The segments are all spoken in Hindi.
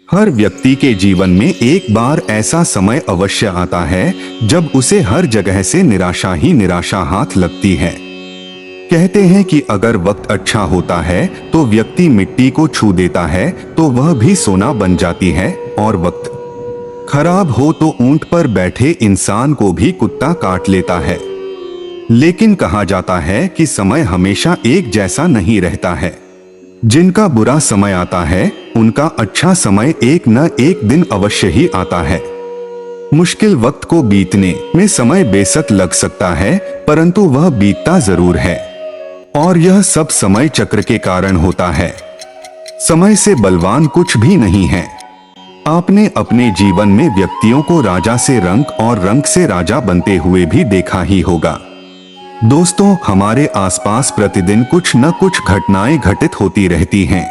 हर व्यक्ति के जीवन में एक बार ऐसा समय अवश्य आता है जब उसे हर जगह से निराशा ही निराशा हाथ लगती है। कहते हैं कि अगर वक्त अच्छा होता है तो व्यक्ति मिट्टी को छू देता है तो वह भी सोना बन जाती है, और वक्त खराब हो तो ऊंट पर बैठे इंसान को भी कुत्ता काट लेता है। लेकिन कहा जाता है कि समय हमेशा एक जैसा नहीं रहता है। जिनका बुरा समय आता है उनका अच्छा समय एक न एक दिन अवश्य ही आता है। मुश्किल वक्त को बीतने में समय बेशक लग सकता है, परंतु वह बीतता जरूर है, और यह सब समय चक्र के कारण होता है। समय से बलवान कुछ भी नहीं है। आपने अपने जीवन में व्यक्तियों को राजा से रंक और रंक से राजा बनते हुए भी देखा ही होगा। दोस्तों, हमारे आसपास प्रतिदिन कुछ न कुछ घटनाएं घटित होती रहती हैं।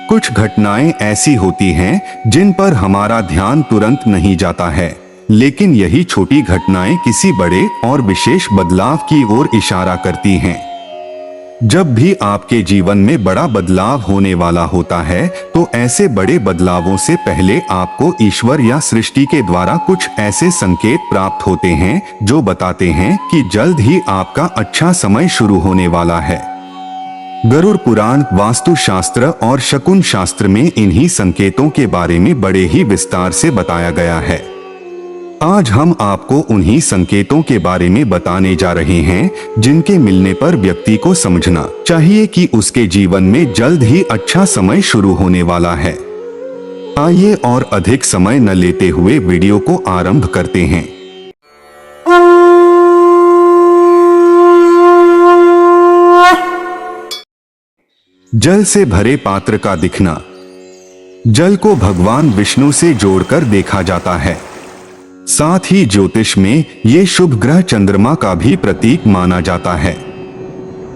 कुछ घटनाएं ऐसी होती हैं जिन पर हमारा ध्यान तुरंत नहीं जाता है, लेकिन यही छोटी घटनाएं किसी बड़े और विशेष बदलाव की ओर इशारा करती हैं। जब भी आपके जीवन में बड़ा बदलाव होने वाला होता है तो ऐसे बड़े बदलावों से पहले आपको ईश्वर या सृष्टि के द्वारा कुछ ऐसे संकेत प्राप्त होते हैं जो बताते हैं कि जल्द ही आपका अच्छा समय शुरू होने वाला है। गरुड़ पुराण, वास्तु शास्त्र और शकुन शास्त्र में इन्हीं संकेतों के बारे में बड़े ही विस्तार से बताया गया है। आज हम आपको उन्हीं संकेतों के बारे में बताने जा रहे हैं जिनके मिलने पर व्यक्ति को समझना चाहिए कि उसके जीवन में जल्द ही अच्छा समय शुरू होने वाला है। आइए और अधिक समय न लेते हुए वीडियो को आरंभ करते हैं। जल से भरे पात्र का दिखना। जल को भगवान विष्णु से जोड़कर देखा जाता है। साथ ही ज्योतिष में ये शुभ ग्रह चंद्रमा का भी प्रतीक माना जाता है।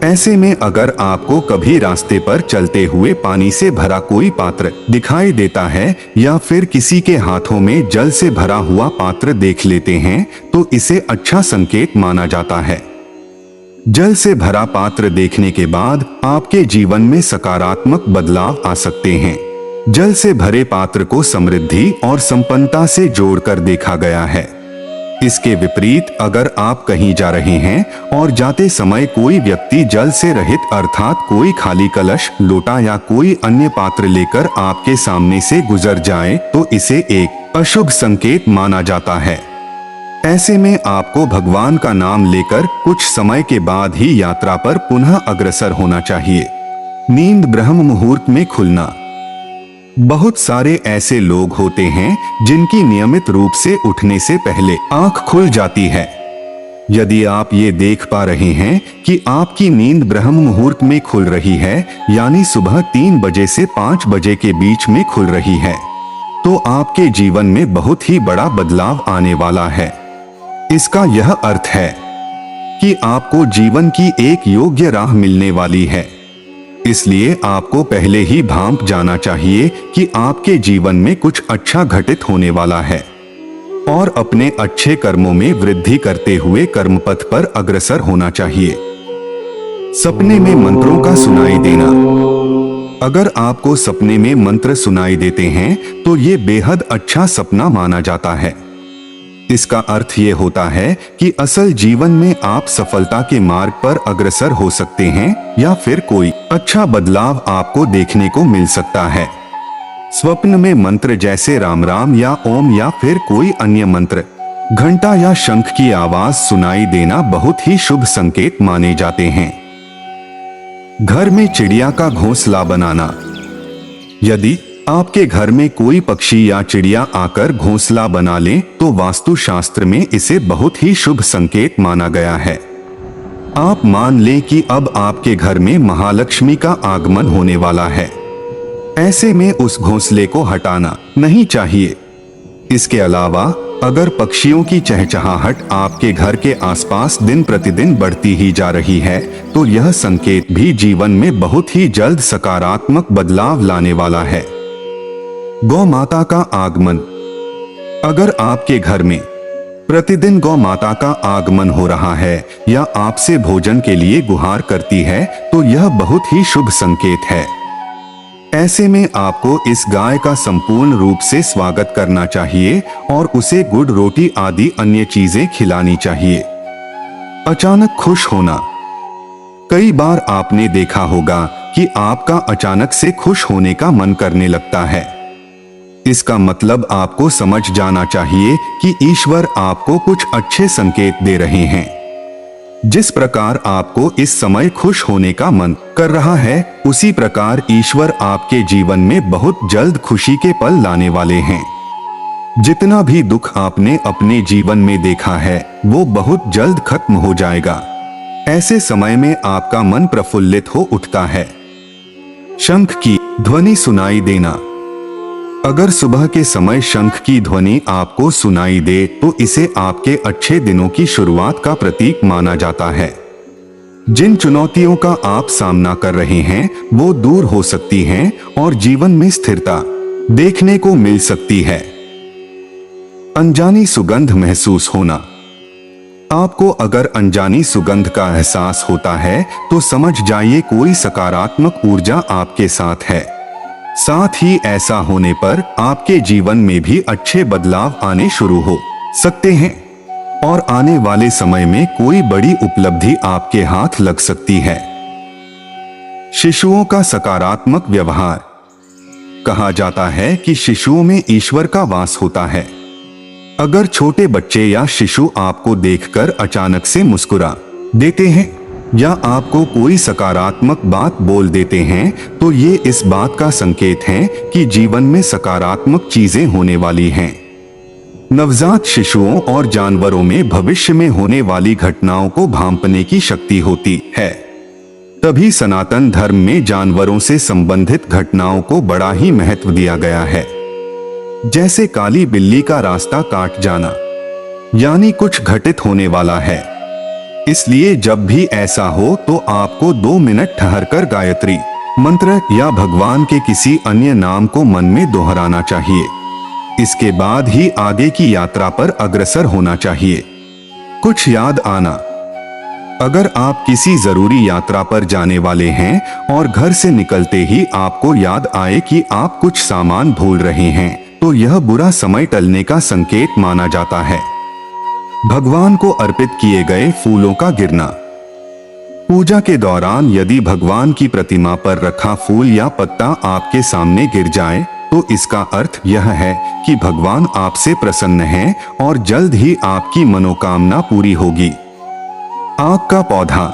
ऐसे में अगर आपको कभी रास्ते पर चलते हुए पानी से भरा कोई पात्र दिखाई देता है या फिर किसी के हाथों में जल से भरा हुआ पात्र देख लेते हैं तो इसे अच्छा संकेत माना जाता है। जल से भरा पात्र देखने के बाद आपके जीवन में सकारात्मक बदलाव आ सकते हैं। जल से भरे पात्र को समृद्धि और संपन्नता से जोड़कर देखा गया है। इसके विपरीत अगर आप कहीं जा रहे हैं और जाते समय कोई व्यक्ति जल से रहित अर्थात कोई खाली कलश, लोटा या कोई अन्य पात्र लेकर आपके सामने से गुजर जाए तो इसे एक अशुभ संकेत माना जाता है। ऐसे में आपको भगवान का नाम लेकर कुछ समय के बाद ही यात्रा पर पुनः अग्रसर होना चाहिए। नींद ब्रह्म मुहूर्त में खुलना। बहुत सारे ऐसे लोग होते हैं जिनकी नियमित रूप से उठने से पहले आंख खुल जाती है। यदि आप ये देख पा रहे हैं कि आपकी नींद ब्रह्म मुहूर्त में खुल रही है, यानी सुबह 3 बजे से 5 बजे के बीच में खुल रही है, तो आपके जीवन में बहुत ही बड़ा बदलाव आने वाला है। इसका यह अर्थ है कि आपको जीवन की एक योग्य राह मिलने वाली है। इसलिए आपको पहले ही भांप जाना चाहिए कि आपके जीवन में कुछ अच्छा घटित होने वाला है और अपने अच्छे कर्मों में वृद्धि करते हुए कर्मपथ पर अग्रसर होना चाहिए। सपने में मंत्रों का सुनाई देना। अगर आपको सपने में मंत्र सुनाई देते हैं तो ये बेहद अच्छा सपना माना जाता है। इसका अर्थ ये होता है कि असल जीवन में आप सफलता के मार्ग पर अग्रसर हो सकते हैं या फिर कोई अच्छा बदलाव आपको देखने को मिल सकता है। स्वप्न में मंत्र जैसे राम राम या ओम या फिर कोई अन्य मंत्र, घंटा या शंख की आवाज सुनाई देना बहुत ही शुभ संकेत माने जाते हैं। घर में चिड़िया का घोंसला बनाना। यदि आपके घर में कोई पक्षी या चिड़िया आकर घोंसला बना ले तो वास्तु शास्त्र में इसे बहुत ही शुभ संकेत माना गया है। आप मान लें कि अब आपके घर में महालक्ष्मी का आगमन होने वाला है। ऐसे में उस घोंसले को हटाना नहीं चाहिए। इसके अलावा अगर पक्षियों की चहचहाहट आपके घर के आसपास दिन प्रतिदिन बढ़ती ही जा रही है तो यह संकेत भी जीवन में बहुत ही जल्द सकारात्मक बदलाव लाने वाला है। गौ माता का आगमन। अगर आपके घर में प्रतिदिन गौ माता का आगमन हो रहा है या आपसे भोजन के लिए गुहार करती है तो यह बहुत ही शुभ संकेत है। ऐसे में आपको इस गाय का संपूर्ण रूप से स्वागत करना चाहिए और उसे गुड़ रोटी आदि अन्य चीजें खिलानी चाहिए। अचानक खुश होना। कई बार आपने देखा होगा कि आपका अचानक से खुश होने का मन करने लगता है। इसका मतलब आपको समझ जाना चाहिए कि ईश्वर आपको कुछ अच्छे संकेत दे रहे हैं। जिस प्रकार आपको इस समय खुश होने का मन कर रहा है, उसी प्रकार ईश्वर आपके जीवन में बहुत जल्द खुशी के पल लाने वाले हैं। जितना भी दुख आपने अपने जीवन में देखा है, वो बहुत जल्द खत्म हो जाएगा। ऐसे समय में आपका मन प्रफुल्लित हो उठता है। शंख की ध्वनि सुनाई देना। अगर सुबह के समय शंख की ध्वनि आपको सुनाई दे तो इसे आपके अच्छे दिनों की शुरुआत का प्रतीक माना जाता है। जिन चुनौतियों का आप सामना कर रहे हैं वो दूर हो सकती हैं और जीवन में स्थिरता देखने को मिल सकती है। अनजानी सुगंध महसूस होना। आपको अगर अनजानी सुगंध का एहसास होता है तो समझ जाइए कोई सकारात्मक ऊर्जा आपके साथ है। साथ ही ऐसा होने पर आपके जीवन में भी अच्छे बदलाव आने शुरू हो सकते हैं और आने वाले समय में कोई बड़ी उपलब्धि आपके हाथ लग सकती है। शिशुओं का सकारात्मक व्यवहार। कहा जाता है कि शिशुओं में ईश्वर का वास होता है। अगर छोटे बच्चे या शिशु आपको देखकर अचानक से मुस्कुरा देते हैं या आपको कोई सकारात्मक बात बोल देते हैं तो ये इस बात का संकेत है कि जीवन में सकारात्मक चीजें होने वाली हैं। नवजात शिशुओं और जानवरों में भविष्य में होने वाली घटनाओं को भांपने की शक्ति होती है। तभी सनातन धर्म में जानवरों से संबंधित घटनाओं को बड़ा ही महत्व दिया गया है। जैसे काली बिल्ली का रास्ता काट जाना, यानी कुछ घटित होने वाला है। इसलिए जब भी ऐसा हो तो आपको 2 मिनट ठहरकर गायत्री मंत्र या भगवान के किसी अन्य नाम को मन में दोहराना चाहिए। इसके बाद ही आगे की यात्रा पर अग्रसर होना चाहिए। कुछ याद आना। अगर आप किसी जरूरी यात्रा पर जाने वाले हैं और घर से निकलते ही आपको याद आए कि आप कुछ सामान भूल रहे हैं तो यह बुरा समय टलने का संकेत माना जाता है। भगवान को अर्पित किए गए फूलों का गिरना। पूजा के दौरान यदि भगवान की प्रतिमा पर रखा फूल या पत्ता आपके सामने गिर जाए तो इसका अर्थ यह है कि भगवान आपसे प्रसन्न हैं और जल्द ही आपकी मनोकामना पूरी होगी। आक का पौधा।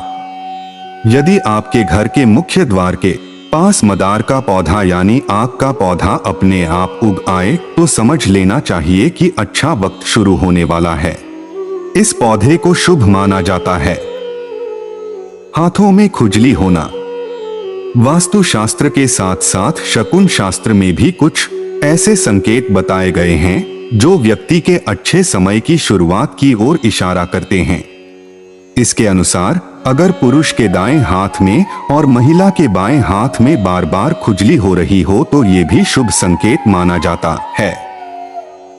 यदि आपके घर के मुख्य द्वार के पास मदार का पौधा यानी आक का पौधा अपने आप उग आए तो समझ लेना चाहिए कि अच्छा वक्त शुरू होने वाला है। इस पौधे को शुभ माना जाता है। हाथों में खुजली होना। वास्तु शास्त्र के साथ साथ शकुन शास्त्र में भी कुछ ऐसे संकेत बताए गए हैं जो व्यक्ति के अच्छे समय की शुरुआत की ओर इशारा करते हैं। इसके अनुसार अगर पुरुष के दाएं हाथ में और महिला के बाएं हाथ में बार बार खुजली हो रही हो तो ये भी शुभ संकेत माना जाता है।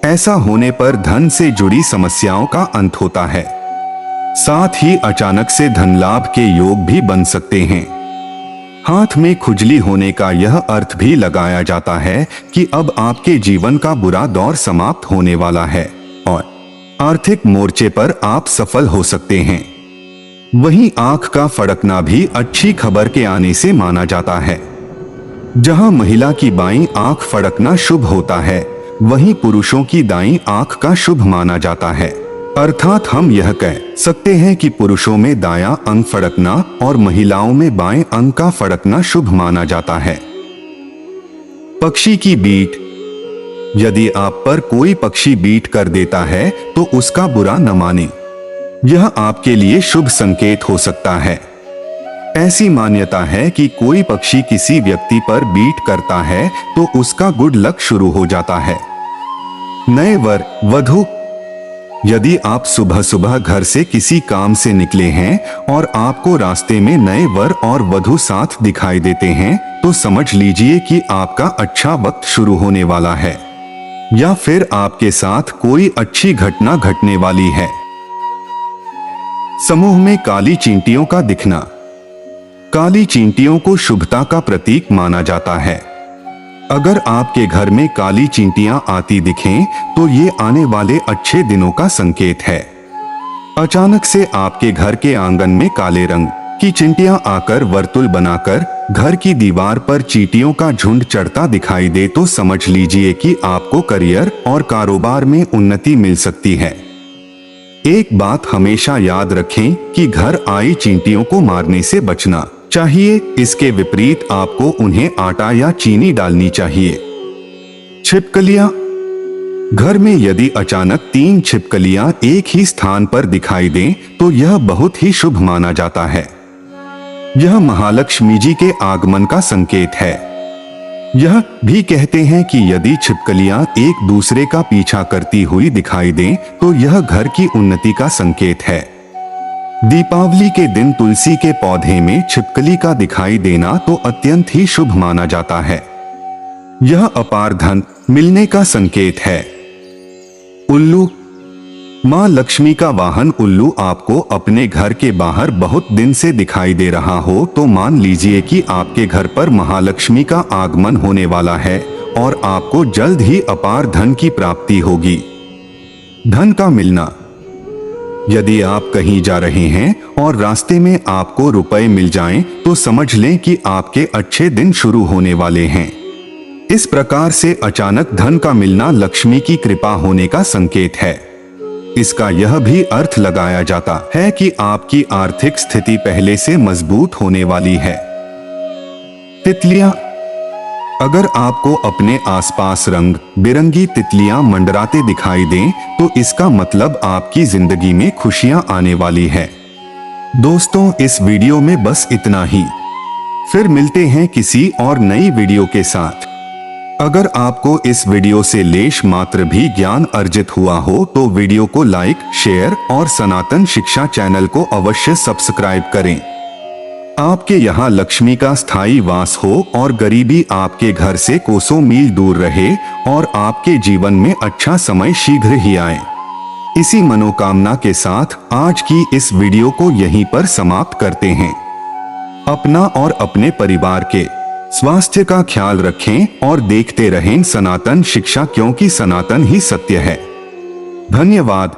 ऐसा होने पर धन से जुड़ी समस्याओं का अंत होता है। साथ ही अचानक से धन लाभ के योग भी बन सकते हैं। हाथ में खुजली होने का यह अर्थ भी लगाया जाता है कि अब आपके जीवन का बुरा दौर समाप्त होने वाला है और आर्थिक मोर्चे पर आप सफल हो सकते हैं। वहीं आंख का फड़कना भी अच्छी खबर के आने से माना जाता है। जहां महिला की बाईं आंख फड़कना शुभ होता है, वहीं पुरुषों की दाईं आंख का शुभ माना जाता है। अर्थात हम यह कह सकते हैं कि पुरुषों में दायां अंग फड़कना और महिलाओं में बाएं अंग का फड़कना शुभ माना जाता है। पक्षी की बीट। यदि आप पर कोई पक्षी बीट कर देता है तो उसका बुरा न माने। यह आपके लिए शुभ संकेत हो सकता है। ऐसी मान्यता है कि कोई पक्षी किसी व्यक्ति पर बीट करता है तो उसका गुड लक शुरू हो जाता है। नए वर वधू। यदि आप सुबह सुबह घर से किसी काम से निकले हैं और आपको रास्ते में नए वर और वधू साथ दिखाई देते हैं तो समझ लीजिए कि आपका अच्छा वक्त शुरू होने वाला है या फिर आपके साथ कोई अच्छी घटना घटने वाली है। समूह में काली चींटियों का दिखना। काली चींटियों को शुभता का प्रतीक माना जाता है। अगर आपके घर में काली चींटियां आती दिखें तो ये आने वाले अच्छे दिनों का संकेत है। अचानक से आपके घर के आंगन में काले रंग की चींटियां आकर वर्तुल बनाकर घर की दीवार पर चींटियों का झुंड चढ़ता दिखाई दे तो समझ लीजिए कि आपको करियर और कारोबार में उन्नति मिल सकती है। एक बात हमेशा याद रखें कि घर आई चींटियों को मारने से बचना चाहिए, इसके विपरीत आपको उन्हें आटा या चीनी डालनी चाहिए। छिपकलियां। घर में यदि अचानक 3 छिपकलियां एक ही स्थान पर दिखाई दें तो यह बहुत ही शुभ माना जाता है। यह महालक्ष्मी जी के आगमन का संकेत है। यह भी कहते हैं कि यदि छिपकलियां एक दूसरे का पीछा करती हुई दिखाई दें तो यह घर की उन्नति का संकेत है। दीपावली के दिन तुलसी के पौधे में छिपकली का दिखाई देना तो अत्यंत ही शुभ माना जाता है। यह अपार धन मिलने का संकेत है। उल्लू। मां लक्ष्मी का वाहन उल्लू आपको अपने घर के बाहर बहुत दिन से दिखाई दे रहा हो तो मान लीजिए कि आपके घर पर महालक्ष्मी का आगमन होने वाला है और आपको जल्द ही अपार धन की प्राप्ति होगी। धन का मिलना। यदि आप कहीं जा रहे हैं और रास्ते में आपको रुपए मिल जाएं तो समझ लें कि आपके अच्छे दिन शुरू होने वाले हैं। इस प्रकार से अचानक धन का मिलना लक्ष्मी की कृपा होने का संकेत है। इसका यह भी अर्थ लगाया जाता है कि आपकी आर्थिक स्थिति पहले से मजबूत होने वाली है। तितलियां। अगर आपको अपने आसपास रंग बिरंगी तितलियां मंडराते दिखाई दें तो इसका मतलब आपकी जिंदगी में खुशियां आने वाली है। दोस्तों, इस वीडियो में बस इतना ही। फिर मिलते हैं किसी और नई वीडियो के साथ। अगर आपको इस वीडियो से लेश मात्र भी ज्ञान अर्जित हुआ हो तो वीडियो को लाइक, शेयर और सनातन शिक्षा चैनल को अवश्य सब्सक्राइब करें। आपके यहाँ लक्ष्मी का स्थायी वास हो और गरीबी आपके घर से कोसों मील दूर रहे और आपके जीवन में अच्छा समय शीघ्र ही आए। इसी मनोकामना के साथ आज की इस वीडियो को यहीं पर समाप्त करते हैं। अपना और अपने परिवार के स्वास्थ्य का ख्याल रखें और देखते रहें सनातन शिक्षा, क्योंकि सनातन ही सत्य है। धन्यवाद।